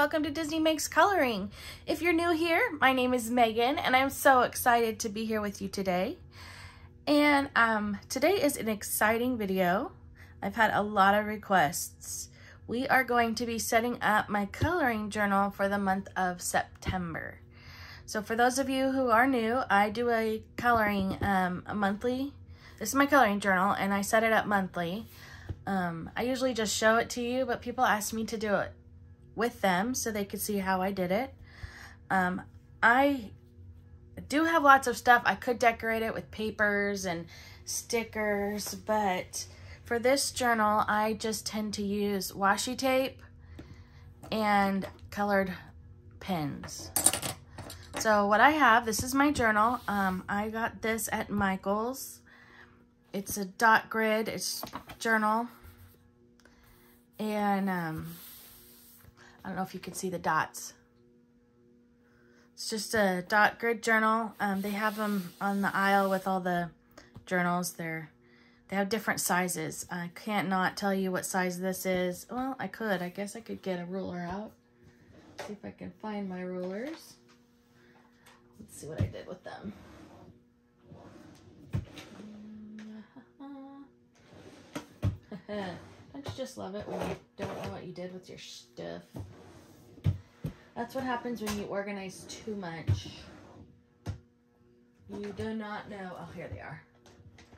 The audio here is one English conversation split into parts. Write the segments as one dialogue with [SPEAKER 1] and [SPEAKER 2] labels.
[SPEAKER 1] welcome to Disney Makes Coloring. If you're new here, my name is Megan and I'm so excited to be here with you today. And today is an exciting video. I've had a lot of requests. We are going to be setting up my coloring journal for the month of September. So for those of you who are new, I do a coloring monthly. This is my coloring journal and I set it up monthly. I usually just show it to you, but people ask me to do it with them so they could see how I did it. I do have lots of stuff. I could decorate it with papers and stickers, but for this journal, I just tend to use washi tape and colored pens. So what I have, this is my journal. I got this at Michael's. It's a dot grid, it's journal. And I don't know if you can see the dots. It's just a dot grid journal. They have them on the aisle with all the journals. They have different sizes. I can't not tell you what size this is. Well, I could. I guess I could get a ruler out. See if I can find my rulers. Let's see what I did with them. Don't you just love it when you don't know what you did with your stuff? That's what happens when you organize too much. You do not know. Oh, here they are.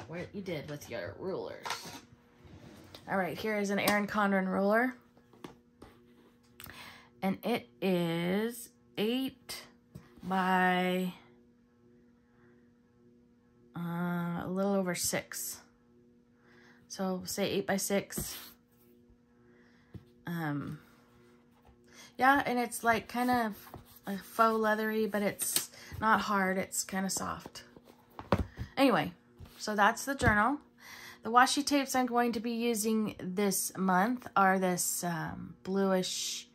[SPEAKER 1] What you did with your rulers. All right, here is an Erin Condren ruler. And it is 8 by a little over 6. So say 8 by 6. Yeah, and it's like kind of a faux leathery, but it's not hard. It's kind of soft. Anyway, so that's the journal. The washi tapes I'm going to be using this month are this bluish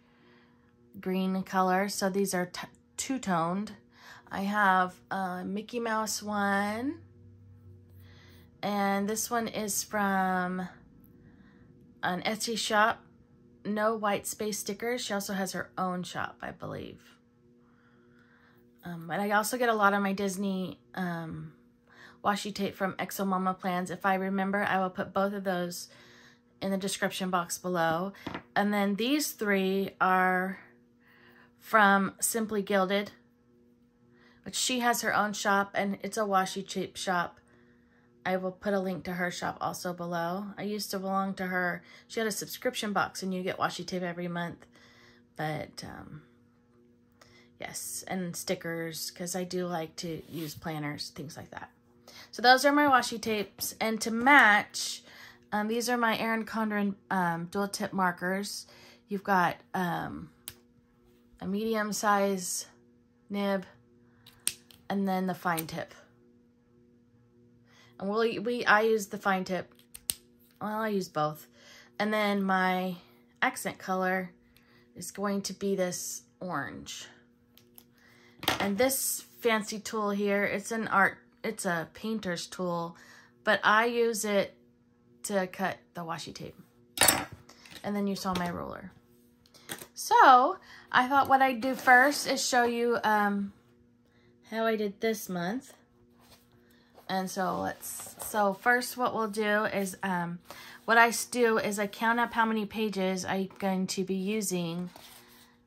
[SPEAKER 1] green color. So these are two-toned. I have a Mickey Mouse one. And this one is from an Etsy shop. No white space stickers. She also has her own shop, I believe. But I also get a lot of my Disney washi tape from Exo Mama Plans. If I remember, I will put both of those in the description box below. And then these 3 are from Simply Gilded, which she has her own shop, and it's a washi tape shop. I will put a link to her shop also below. I used to belong to her. She had a subscription box and you get washi tape every month. But, yes, and stickers, because I do like to use planners, things like that. So those are my washi tapes. And to match, these are my Erin Condren dual tip markers. You've got a medium size nib and then the fine tip. And I use the fine tip. Well, I use both. And then my accent color is going to be this orange. And this fancy tool here, it's a painter's tool, but I use it to cut the washi tape. And then you saw my ruler. So I thought what I'd do first is show you how I did this month. And so first what we'll do is, what I do is I count up how many pages I'm going to be using,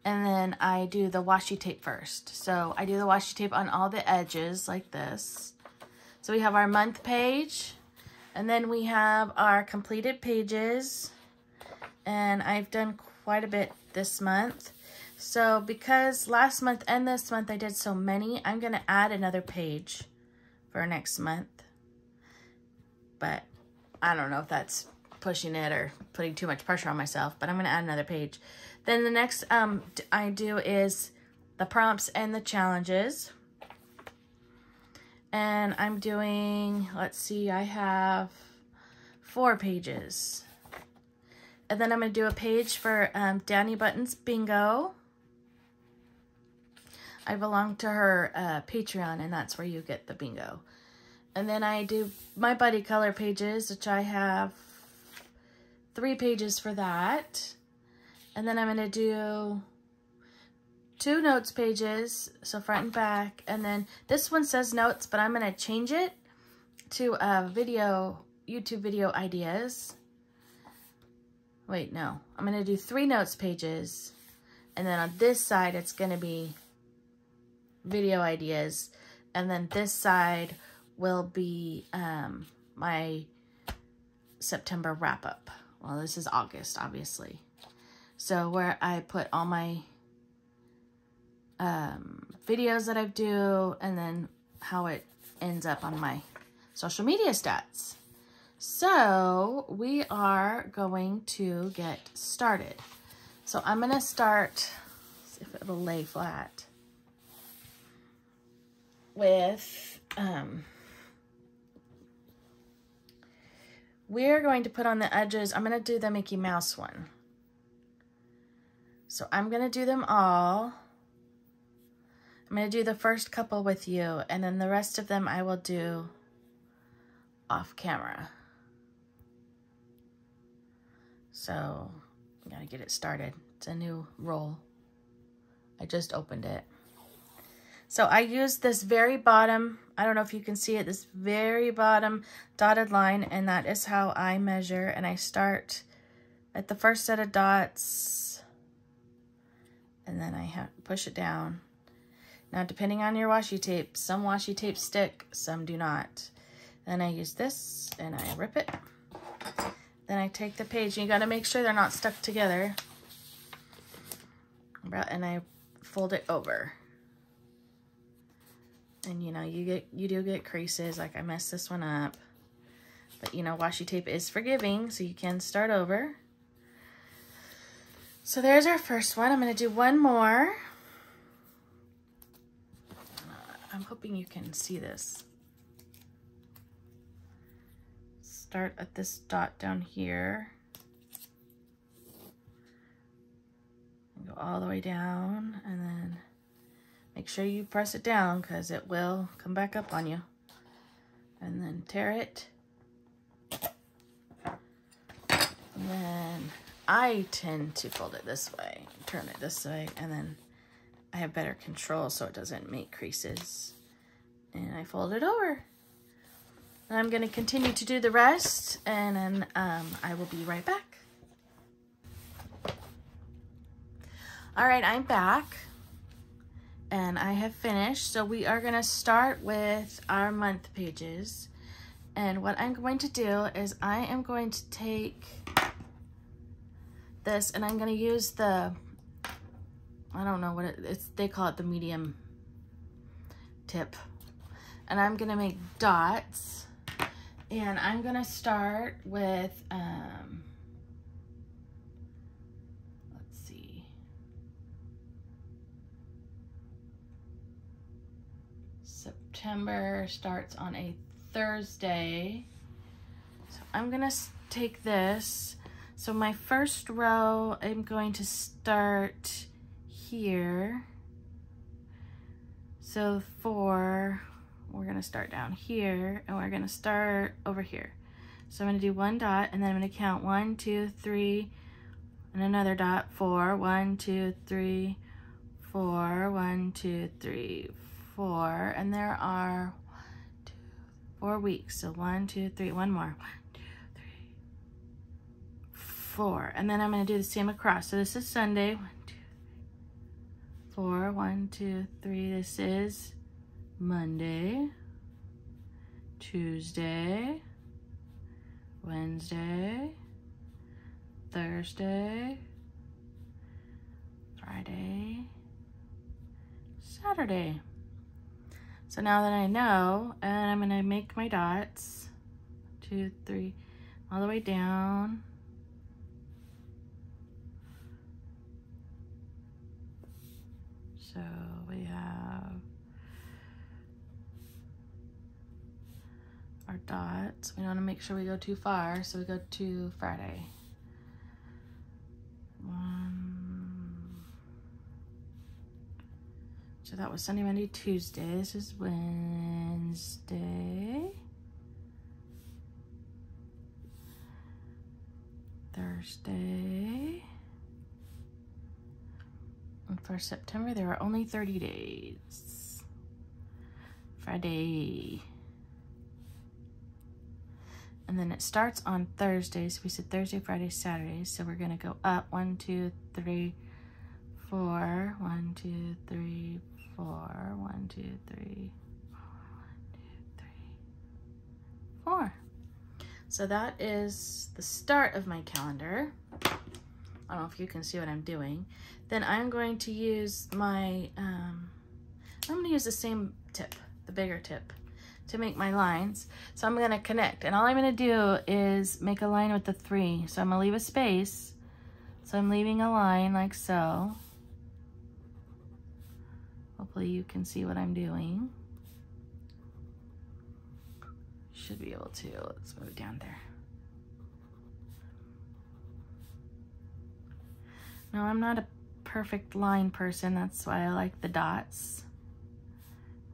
[SPEAKER 1] and then I do the washi tape first. So I do the washi tape on all the edges like this. So we have our month page, and then we have our completed pages, and I've done quite a bit this month. So because last month and this month I did so many, I'm gonna add another page for next month, but I don't know if that's pushing it or putting too much pressure on myself, but I'm going to add another page. Then the next I do is the prompts and the challenges, and I'm doing, let's see, I have 4 pages, and then I'm going to do a page for Danny Button's bingo. I belong to her Patreon, and that's where you get the bingo. And then I do my buddy color pages, which I have 3 pages for that. And then I'm going to do 2 notes pages, so front and back, and then this one says notes, but I'm going to change it to YouTube video ideas. Wait, no. I'm going to do 3 notes pages, and then on this side it's going to be video ideas, and then this side will be my September wrap-up. Well, this is August, obviously. So where I put all my videos that I do, and then how it ends up on my social media stats. So we are going to get started. So I'm going to start, see if it'll lay flat, with, we're going to put on the edges, I'm going to do the Mickey Mouse one. So I'm going to do them all. I'm going to do the first couple with you, and then the rest of them I will do off camera. So I gotta get it started. It's a new roll. I just opened it. So I used this very bottom, I don't know if you can see it, this very bottom dotted line, and that is how I measure. And I start at the first set of dots, and then I push it down. Now, depending on your washi tape, some washi tapes stick, some do not. Then I use this, and I rip it. Then I take the page, and you gotta make sure they're not stuck together. And I fold it over. And you know, you do get creases, like I messed this one up. But you know, washi tape is forgiving, so you can start over. So there's our first one. I'm gonna do one more. I'm hoping you can see this. Start at this dot down here. And go all the way down, and then make sure you press it down because it will come back up on you. And then tear it. And then I tend to fold it this way, turn it this way, and then I have better control so it doesn't make creases. And I fold it over. And I'm going to continue to do the rest, and then I will be right back. All right, I'm back, and I have finished. So we are going to start with our month pages. And what I'm going to do is I am going to take this, and I'm going to use the, I don't know what they call it, the medium tip. And I'm going to make dots. And I'm going to start with, let's see, September starts on a Thursday. So I'm going to take this. So my first row, I'm going to start here. So we're going to start down here, and we're going to start over here. So I'm going to do 1 dot, and then I'm going to count 1, 2, 3, and another dot, 4, 1, 2, 3, 4, 1, 2, 3, 4, and there are 4 weeks. So 1, 2, 3, one more, 1, 2, 3, 4, and then I'm going to do the same across. So this is Sunday, 1, 2, 3, 4, 1, 2, 3. This is Monday, Tuesday, Wednesday, Thursday, Friday, Saturday. So now that I know, and I'm going to make my dots, 2, 3, all the way down. So we have our dots. We want to make sure we go too far, so we go to Friday. 1. So that was Sunday, Monday, Tuesday. This is Wednesday, Thursday, And for September, there are only 30 days. Friday. And then it starts on Thursdays. We said Thursday, Friday, Saturday. So we're gonna go up 1, 2, 3, 4. 1, 2, 3, 4. 1, 2, 3, 4. So that is the start of my calendar. I don't know if you can see what I'm doing. Then I'm going to use my, I'm going to use the same tip, the bigger tip, to make my lines. So I'm going to connect, and all I'm going to do is make a line with the 3. So I'm going to leave a space. So I'm leaving a line like so. Hopefully you can see what I'm doing. Should be able to. Let's move down there. Now, I'm not a perfect line person. That's why I like the dots.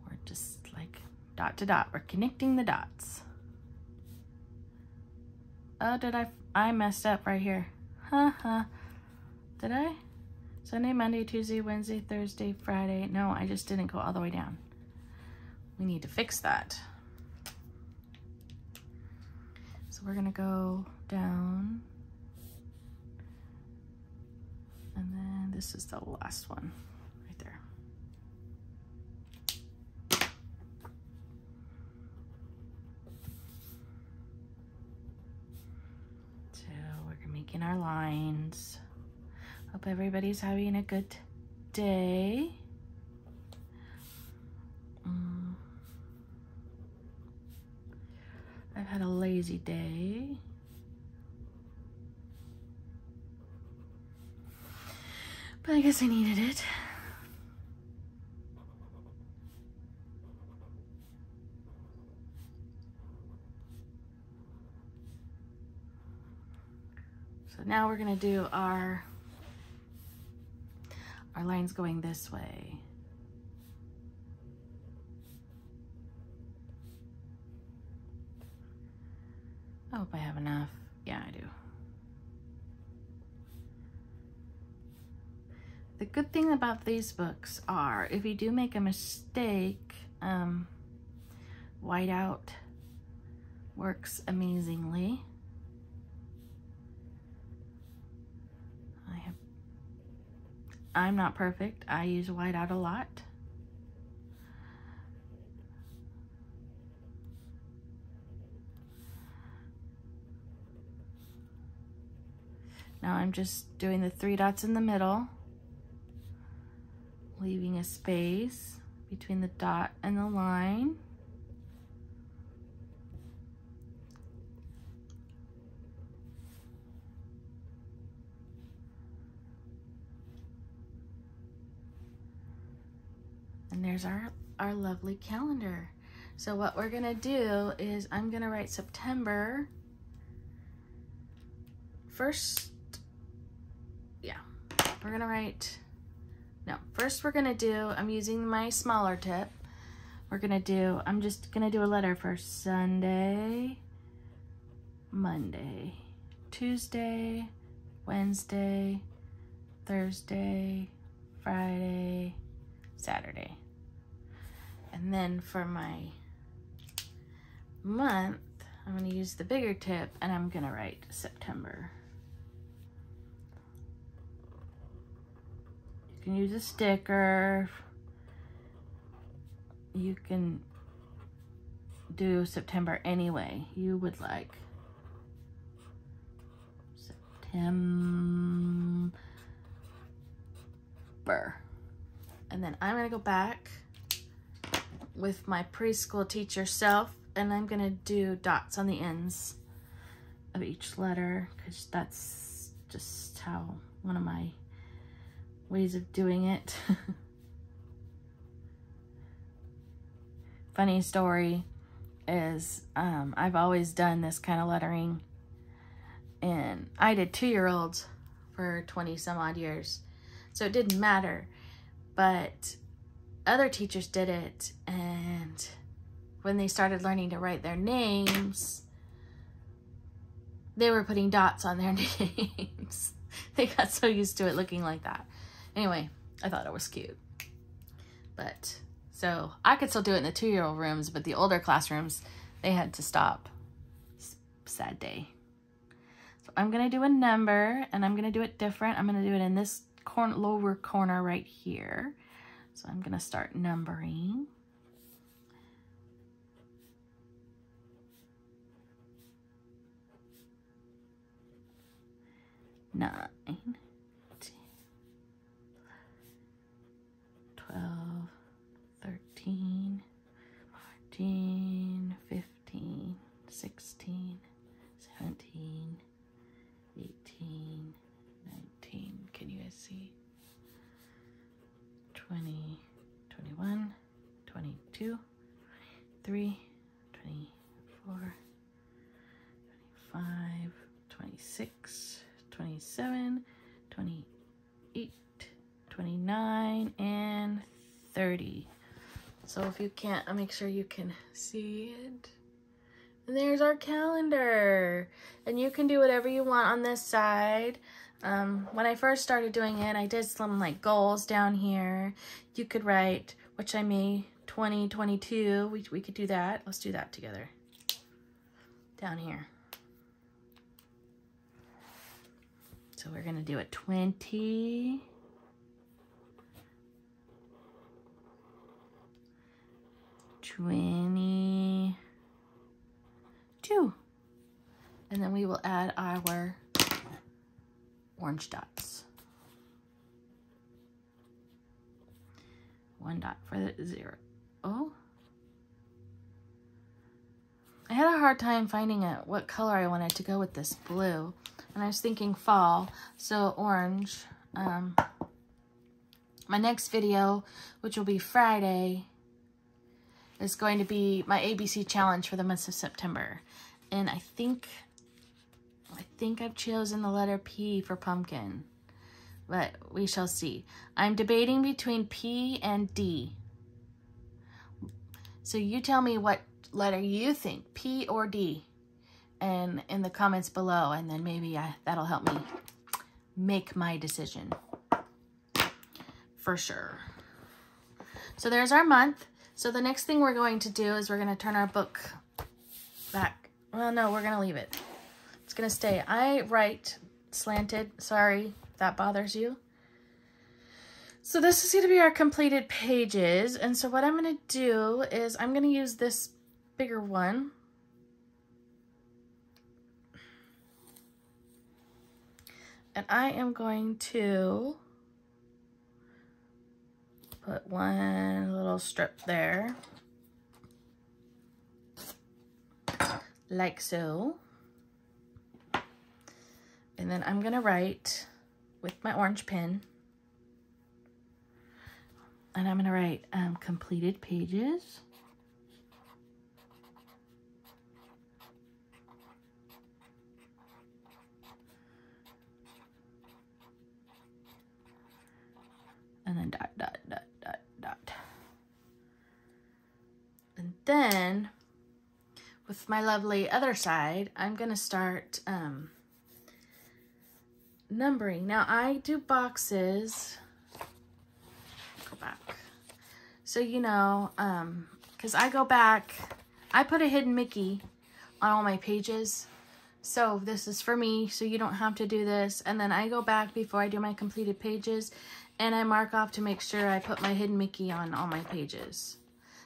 [SPEAKER 1] We're just like dot to dot. We're connecting the dots. Oh, did I messed up right here. Did I? Sunday, Monday, Tuesday, Wednesday, Thursday, Friday. No, I just didn't go all the way down. We need to fix that. So we're gonna go down. And then this is the last one right there. So we're making our lines. Hope everybody's having a good day. I've had a lazy day. But I guess I needed it. So now we're gonna do our lines going this way. I hope I have enough. Yeah, I do. The good thing about these books are, if you do make a mistake, whiteout works amazingly. I'm not perfect. I use whiteout a lot. Now I'm just doing the 3 dots in the middle, leaving a space between the dot and the line. And there's our lovely calendar. So what we're gonna do is I'm gonna write September first. Yeah, we're gonna write, no, first we're gonna do, I'm using my smaller tip. I'm just gonna do a letter for Sunday, Monday, Tuesday, Wednesday, Thursday, Friday, Saturday. And then for my month, I'm going to use the bigger tip and I'm going to write September. You can use a sticker. You can do September any way you would like. September. And then I'm going to go back with my preschool teacher self, and I'm going to do dots on the ends of each letter, because that's just how, one of my ways of doing it. Funny story is I've always done this kind of lettering, and I did 2-year-olds for 20 some odd years, so it didn't matter. But other teachers did it, and when they started learning to write their names, they were putting dots on their names. They got so used to it looking like that. Anyway, I thought it was cute. But, so I could still do it in the 2-year-old rooms, but the older classrooms, they had to stop. Sad day. So I'm going to do a number, and I'm going to do it different. I'm going to do it in this lower corner right here. So I'm going to start numbering. 9, 10, 12, 13, 14, 15, 16, 17, 18, 19. Can you guys see? 20, 21, 22, 23, 24, 25, 26, 27, 28, 29, and 30. So if you can't, I'll make sure you can see it. And there's our calendar. And you can do whatever you want on this side. When I first started doing it, I did some like goals down here. You could write, which I made 2022. We could do that. Let's do that together. Down here. So we're gonna do it 20. 22. And then we will add our orange dots. 1 dot for the 0. Oh. I had a hard time finding what color I wanted to go with this blue. And I was thinking fall, so orange. My next video, which will be Friday, is going to be my ABC challenge for the month of September. And I think I've chosen the letter P for pumpkin, but we shall see. I'm debating between P and D. So you tell me what letter you think, P or D, and in the comments below, and then maybe that'll help me make my decision for sure. So there's our month. So the next thing we're going to do is we're going to turn our book back. Well, no, we're going to leave it. It's going to stay. I write slanted. Sorry if that bothers you. So this is going to be our completed pages. And so what I'm going to do is I'm going to use this bigger one. And I am going to put one little strip there, like so. And then I'm gonna write with my orange pen, and I'm gonna write completed pages. And then dot, dot, dot, dot, dot. And then, with my lovely other side, I'm going to start numbering. Now, I do boxes. Go back. So, you know, because I go back, I put a hidden Mickey on all my pages. So this is for me, so you don't have to do this. And then I go back before I do my completed pages, and I mark off to make sure I put my hidden Mickey on all my pages.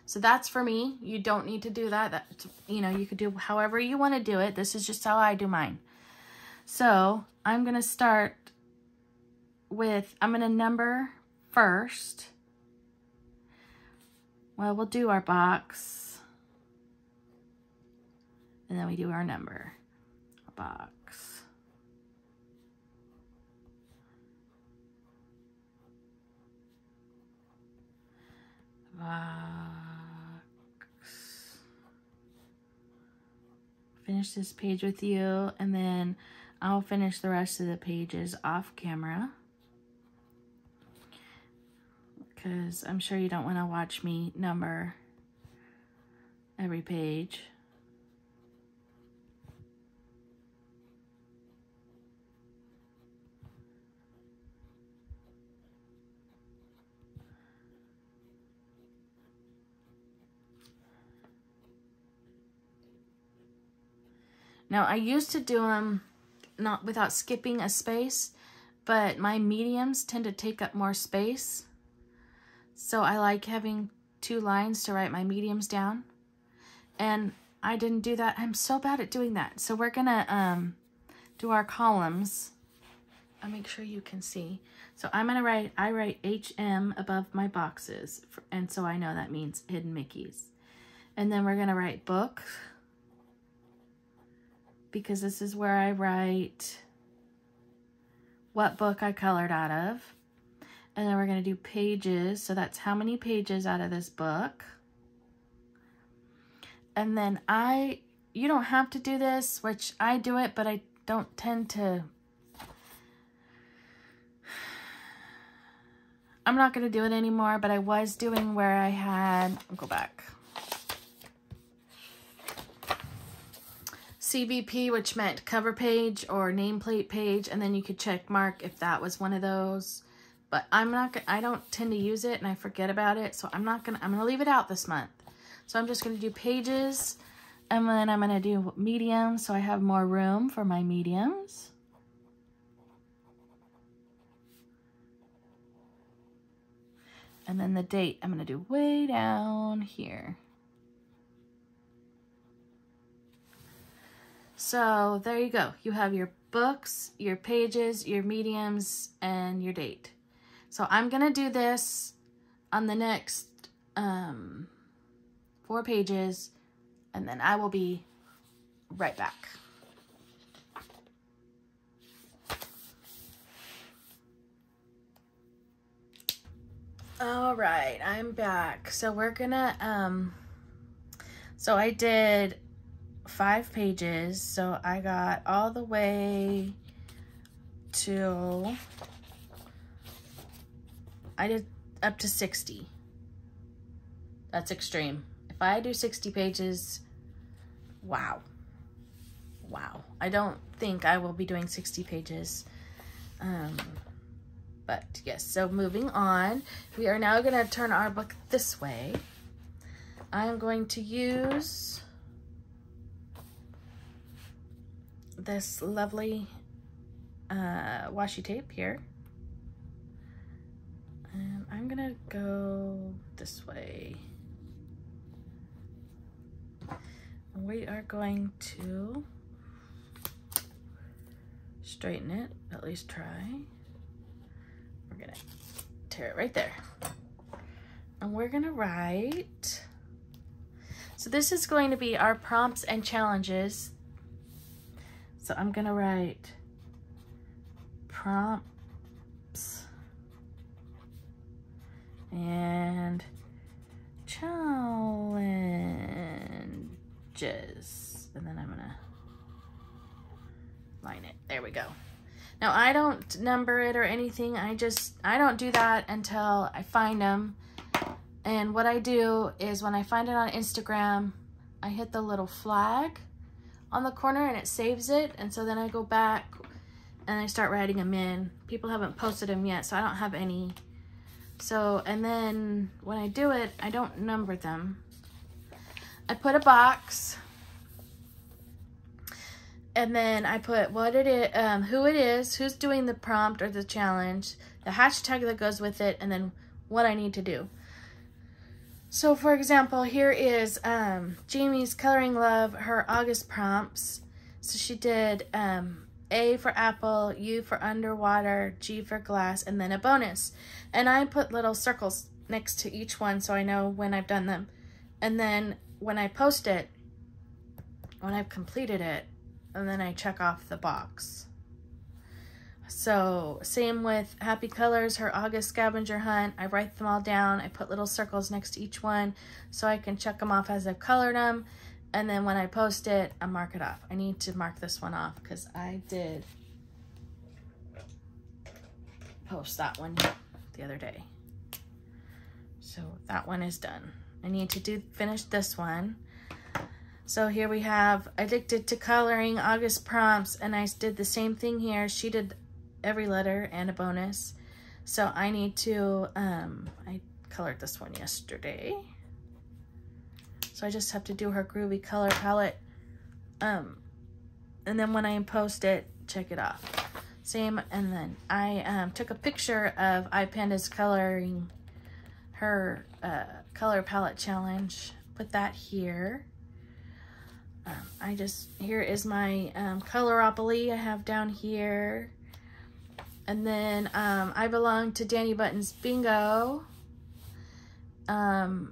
[SPEAKER 1] So that's for me. You don't need to do that. You know, you could do however you want to do it. This is just how I do mine. So I'm going to start with, I'm going to number first. Well, we'll do our box. And then we do our number. Box. Finish this page with you, and then I'll finish the rest of the pages off camera, because I'm sure you don't want to watch me number every page. Now, I used to do them not without skipping a space, but my mediums tend to take up more space. So I like having 2 lines to write my mediums down. And I didn't do that. I'm so bad at doing that. So we're gonna do our columns. I'll make sure you can see. So I'm gonna write, I write HM above my boxes. And so I know that means Hidden Mickeys. And then we're gonna write book, because this is where I write what book I colored out of. And then we're gonna do pages. So that's how many pages out of this book. And then you don't have to do this, which I do it, but I don't tend to. I'm not gonna do it anymore, but I was doing where I had, I'll go back. CVP, which meant cover page or nameplate page, and then you could check mark if that was one of those. But I don't tend to use it and I forget about it, so I'm gonna leave it out this month. So I'm just gonna do pages, and then I'm gonna do mediums, so I have more room for my mediums. And then the date, I'm gonna do way down here. So there you go. You have your books, your pages, your mediums, and your date. So I'm gonna do this on the next 4 pages, and then I will be right back. All right, I'm back. So we're gonna, so I did 5 pages. So I got all the way to, I did up to 60. That's extreme. If I do 60 pages, wow. Wow. I don't think I will be doing 60 pages. But yes, so moving on, we are now going to turn our book this way. I am going to use this lovely washi tape here. And I'm going to go this way. We are going to straighten it, at least try. We're gonna tear it right there. And we're gonna write, so this is going to be our prompts and challenges. So I'm gonna write prompts and challenges. And then I'm gonna line it. There we go. Now I don't number it or anything. I don't do that until I find them. And what I do is when I find it on Instagram, I hit the little flag on the corner and it saves it. And so then I go back and I start writing them in. People haven't posted them yet, so I don't have any. So, and then when I do it, I don't number them. I put a box. And then I put what it is, who it is, who's doing the prompt or the challenge, the hashtag that goes with it, and then what I need to do. So for example, here is Jamie's Coloring Love, her August prompts. So she did A for apple, U for underwater, G for glass, and then a bonus. And I put little circles next to each one so I know when I've done them. And then when I post it, when I've completed it, and then I check off the box. So same with Happy Colors, her August scavenger hunt. I write them all down. I put little circles next to each one so I can check them off as I've colored them. And then when I post it, I mark it off. I need to mark this one off because I did post that one the other day. So that one is done. I need to finish this one. So here we have Addicted to Coloring, August prompts, and I did the same thing here. She did every letter and a bonus. So I need to, I colored this one yesterday. So I just have to do her Groovy Color Palette And then when I post it, check it off. Same, and then I took a picture of iPanda's coloring her color palette challenge. Put that here. Here is my Coloropoly I have down here. And then I belong to Danny Button's Bingo, her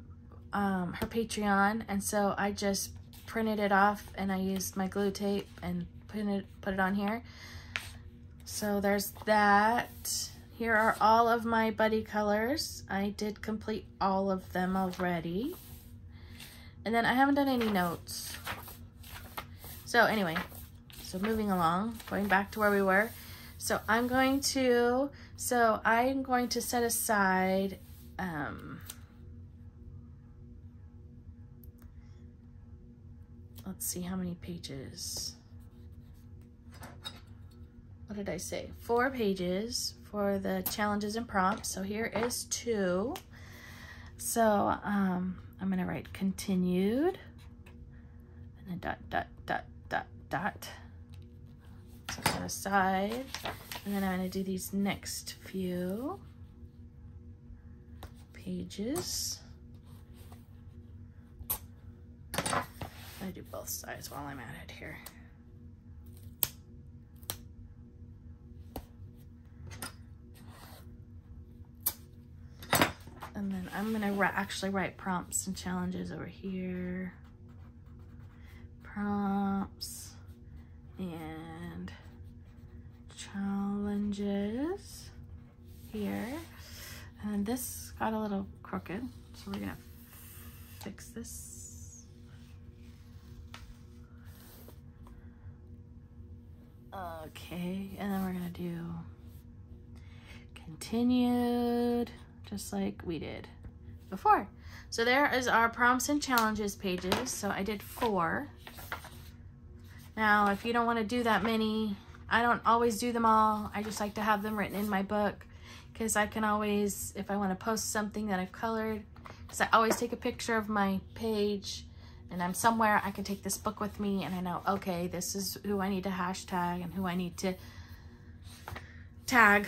[SPEAKER 1] Patreon, and so I just printed it off and I used my glue tape and put it on here. So there's that. Here are all of my buddy colors. I did complete all of them already. And then I haven't done any notes. So anyway, so moving along, going back to where we were. So I'm going to set aside, let's see how many pages. What did I say? 4 pages for the challenges and prompts. So here is 2. So I'm gonna write continued, and then dot, dot, dot, dot, dot. Set that aside, and then I'm going to do these next few pages. I do both sides while I'm at it here. And then I'm going to actually write prompts and challenges over here. Prompts and challenges here. And this got a little crooked, so we're gonna fix this. Okay, and then we're gonna do continued, just like we did before. So there is our prompts and challenges pages. So I did 4. Now, if you don't want to do that many, I don't always do them all. I just like to have them written in my book, because I can always, if I want to post something that I've colored, because I always take a picture of my page and I'm somewhere, I can take this book with me and I know, okay, this is who I need to hashtag and who I need to tag.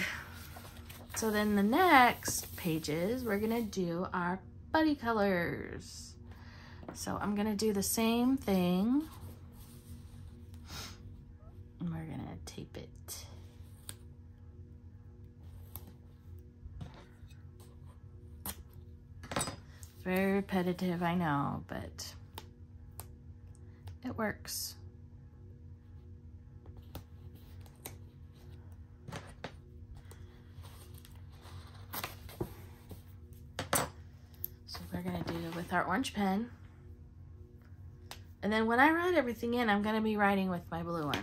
[SPEAKER 1] So then the next pages, we're going to do our buddy colors. So I'm going to do the same thing. And we're gonna tape it. It's very repetitive, I know, but it works. So we're gonna do with our orange pen. And then when I write everything in, I'm gonna be writing with my blue one.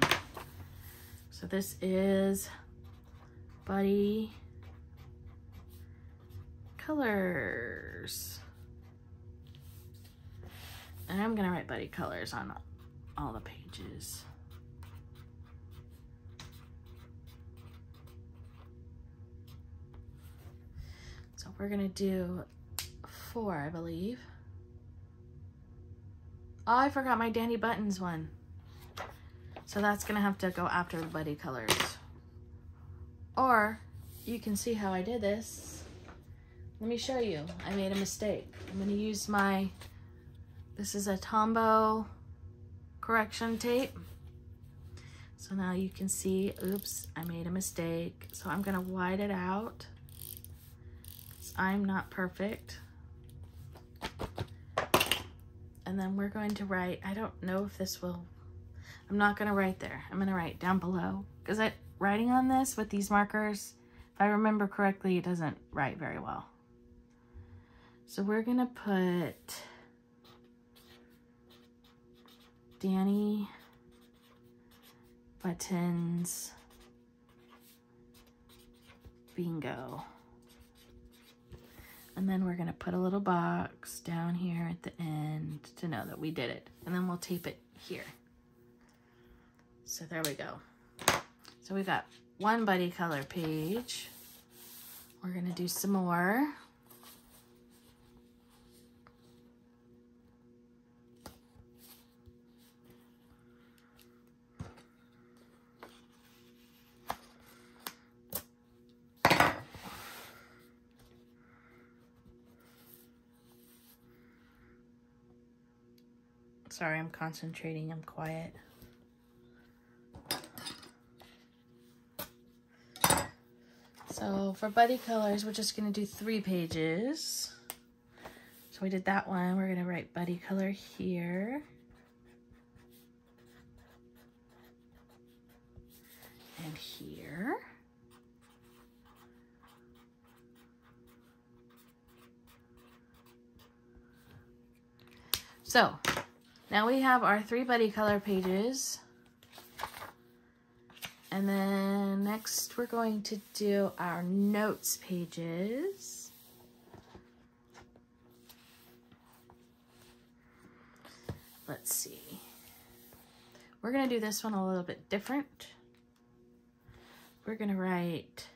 [SPEAKER 1] So this is buddy colors. And I'm gonna write buddy colors on all the pages. So we're gonna do 4, I believe. Oh, I forgot my Danny Buttons one. So that's gonna have to go after the buddy colors. Or you can see how I did this. Let me show you. I made a mistake. I'm gonna use this is a Tombow correction tape. So now you can see, oops, I made a mistake. So I'm gonna white it out. I'm not perfect. And then we're going to write, I don't know if this will, I'm not gonna write there. I'm gonna write down below. Because writing on this with these markers, if I remember correctly, it doesn't write very well. So we're gonna put Danny Buttons Bingo. And then we're gonna put a little box down here at the end to know that we did it. And then we'll tape it here. So there we go. So we got one buddy color page. We're gonna do some more. Sorry, I'm concentrating, I'm quiet. So for buddy colors, we're just gonna do 3 pages. So we did that one. We're gonna write buddy color here. And here. So now we have our 3 buddy color pages. And then next we're going to do our notes pages. Let's see. We're gonna do this one a little bit different. We're gonna write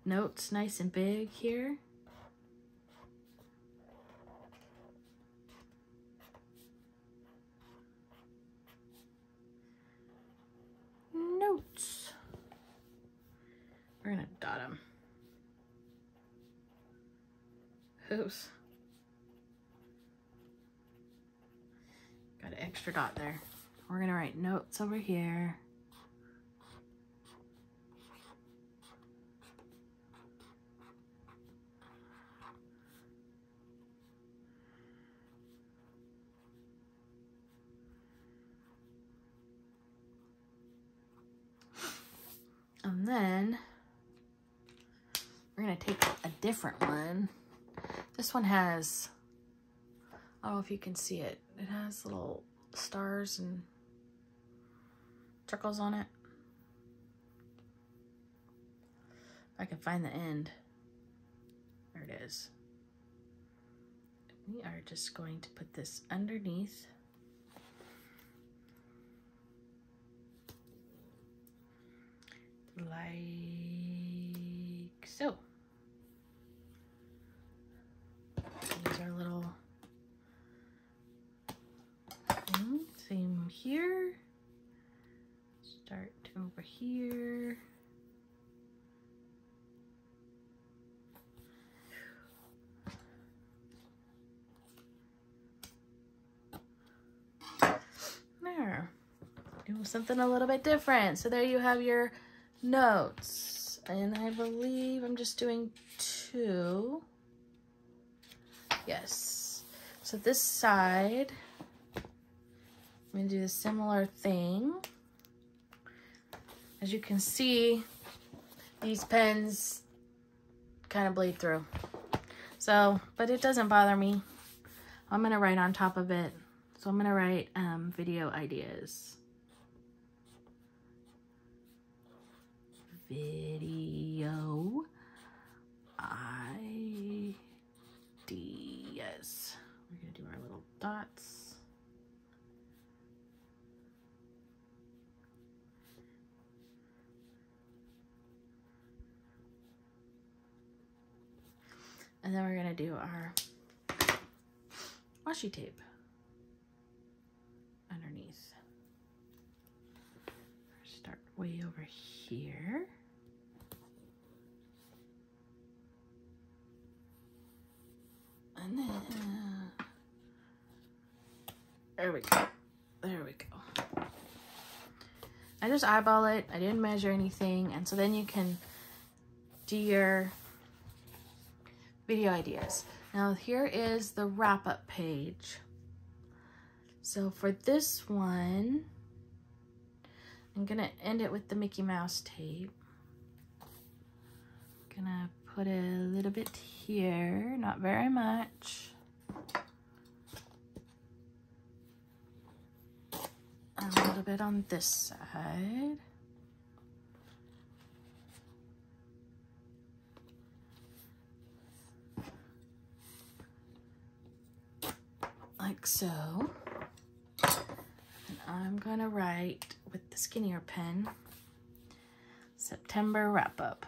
[SPEAKER 1] notes nice and big here. Notes. We're gonna dot them. Oops. Got an extra dot there. We're gonna write notes over here. And then we're gonna take a different one. This one has, I don't know if you can see it. It has little stars and circles on it. If I can find the end. There it is. We are just going to put this underneath. Like so. These are little same here. Start over here. There. Do something a little bit different. So there you have your notes, and I believe I'm just doing 2. Yes. So this side, I'm going to do a similar thing. As you can see, these pens kind of bleed through. So, but it doesn't bother me. I'm going to write on top of it. So I'm going to write video ideas. Video ideas. We're going to do our little dots. And then we're going to do our washi tape underneath. Start way over here. And then, there we go. There we go. I just eyeball it. I didn't measure anything. And so then you can do your video ideas. Now here is the wrap-up page. So for this one, I'm gonna end it with the Mickey Mouse tape. Gonna put a little bit here, not very much. A little bit on this side. Like so. And I'm gonna write with the skinnier pen, September wrap-up.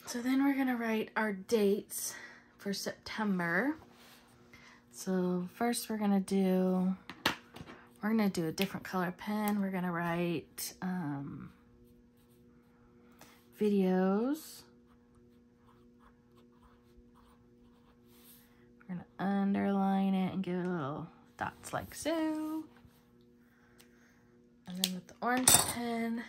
[SPEAKER 1] So then we're gonna write our dates for September. So first we're gonna do a different color pen. We're gonna write videos. We're gonna underline it and give it little dots like so. And then with the orange pen,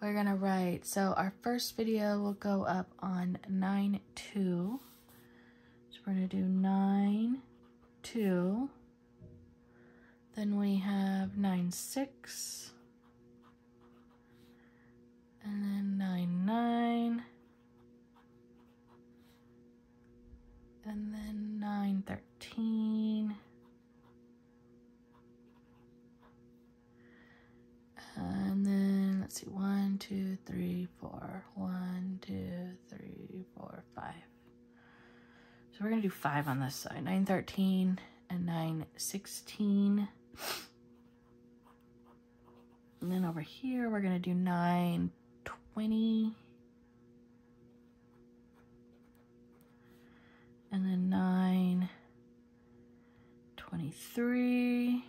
[SPEAKER 1] we're gonna write, so our first video will go up on 9/2. So we're gonna do 9/2. Then we have 9/6. And then 9/9. And then 9/13. And then let's see, 1, 2, 3, 4. 1, 2, 3, 4, 5. So we're gonna do 5 on this side. 9/13 and 9/16. And then over here we're gonna do 9/20. And then 9/23.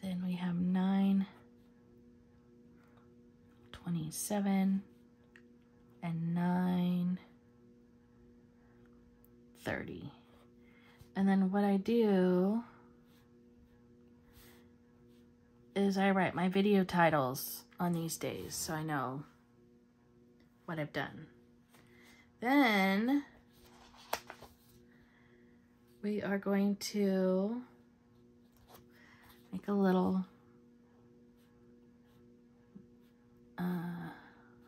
[SPEAKER 1] Then we have 9/27 and 9/30. And then what I do is I write my video titles on these days so I know what I've done. Then we are going to make a little, I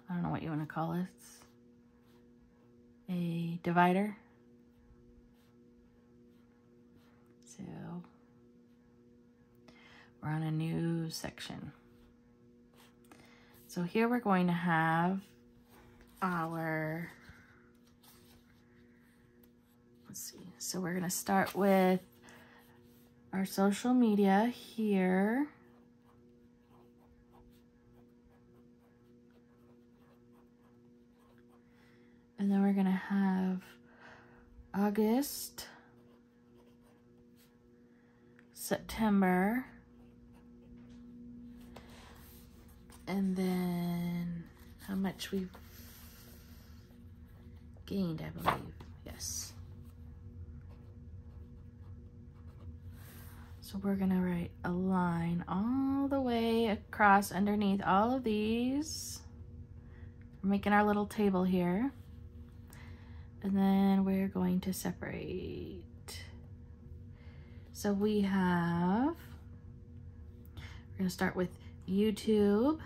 [SPEAKER 1] don't know what you want to call it, a divider. So we're on a new section. So here we're going to have our, let's see, so we're going to start with our social media here. And then we're going to have August, September, and then how much we've gained, I believe. Yes. So we're gonna write a line all the way across underneath all of these. We're making our little table here. And then we're going to separate. So we have, we're gonna start with YouTube.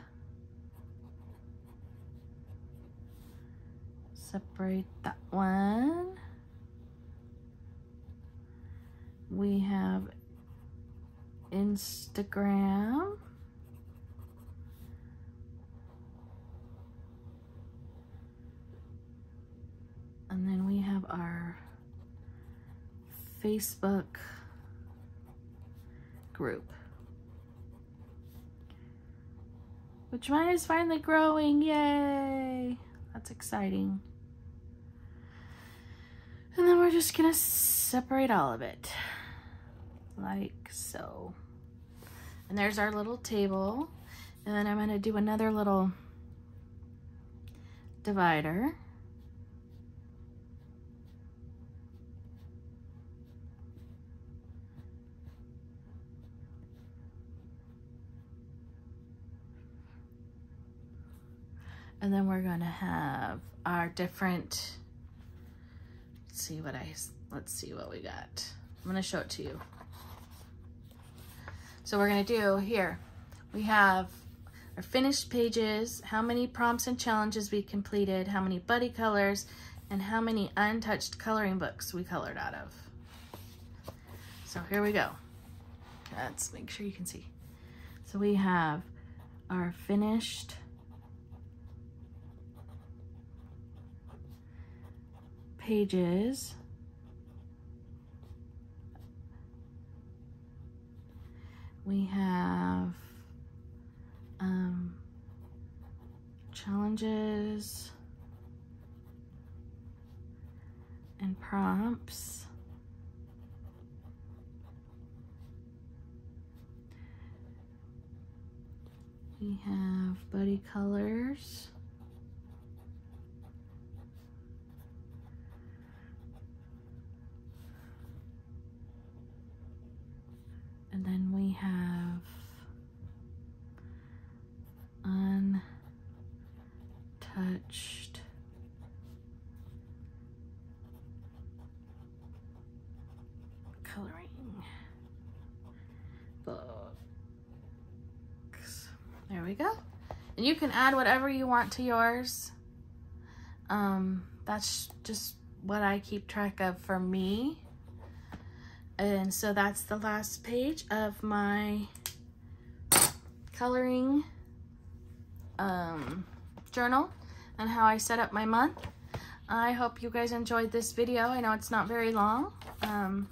[SPEAKER 1] Separate that one. We have Instagram. And then we have our Facebook group, which mine is finally growing. Yay! That's exciting. And then we're just gonna separate all of it like so. And there's our little table. And then I'm gonna do another little divider. And then we're gonna have our different, let's see what we got. I'm gonna show it to you. So we're gonna do here, we have our finished pages, how many prompts and challenges we completed, how many buddy colors, and how many untouched coloring books we colored out of. So here we go. Let's make sure you can see. So we have our finished pages, we have challenges and prompts. We have buddy colors. And then we have untouched coloring books. There we go. And you can add whatever you want to yours. That's just what I keep track of for me. And so that's the last page of my coloring journal and how I set up my month. I hope you guys enjoyed this video. I know it's not very long. I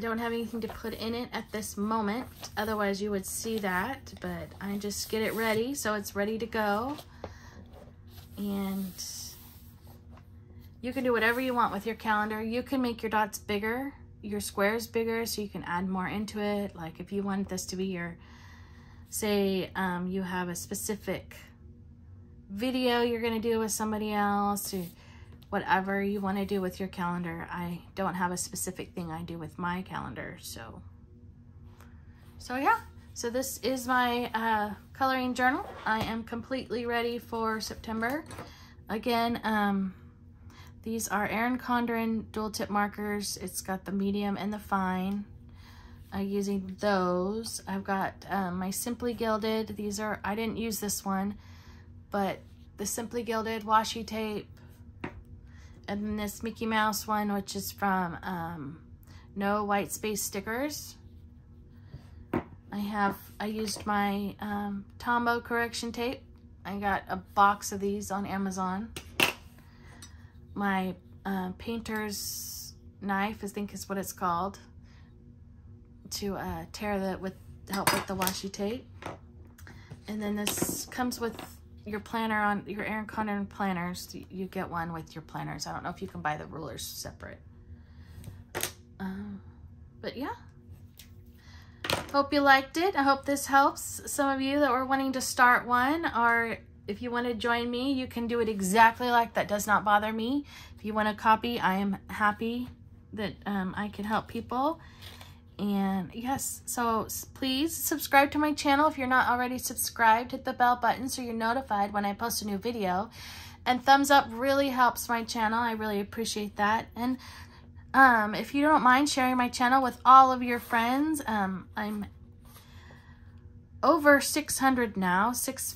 [SPEAKER 1] don't have anything to put in it at this moment, otherwise you would see that, but I just get it ready so it's ready to go. And you can do whatever you want with your calendar. You can make your dots bigger, your squares bigger, so you can add more into it. Like if you want this to be your, say you have a specific video you're gonna do with somebody else, or whatever you want to do with your calendar. I don't have a specific thing I do with my calendar, so yeah. So this is my coloring journal. I am completely ready for September. Again, these are Erin Condren dual tip markers. It's got the medium and the fine. Using those. I've got my Simply Gilded. These are, I didn't use this one, but the Simply Gilded washi tape. And then this Mickey Mouse one, which is from No White Space Stickers. I used my Tombow correction tape. I got a box of these on Amazon. My painter's knife, I think is what it's called, to tear help with the washi tape. And then this comes with your planner, on your Erin Condren planners. You get one with your planners. I don't know if you can buy the rulers separate. But yeah. Hope you liked it. I hope this helps some of you that were wanting to start one, or if you want to join me, you can do it exactly like that. Does not bother me. If you want a copy, I am happy that I can help people. And yes, so please subscribe to my channel if you're not already subscribed. Hit the bell button so you're notified when I post a new video. And thumbs up really helps my channel. I really appreciate that. And if you don't mind sharing my channel with all of your friends, I'm over 600 now,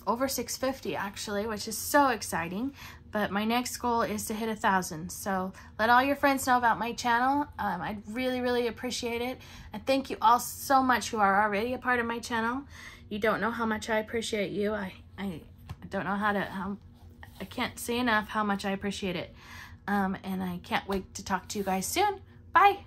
[SPEAKER 1] over 650 actually, which is so exciting. But my next goal is to hit 1,000. So let all your friends know about my channel. I'd really, really appreciate it. And thank you all so much who are already a part of my channel. You don't know how much I appreciate you. I don't know I can't say enough how much I appreciate it. And I can't wait to talk to you guys soon. Bye.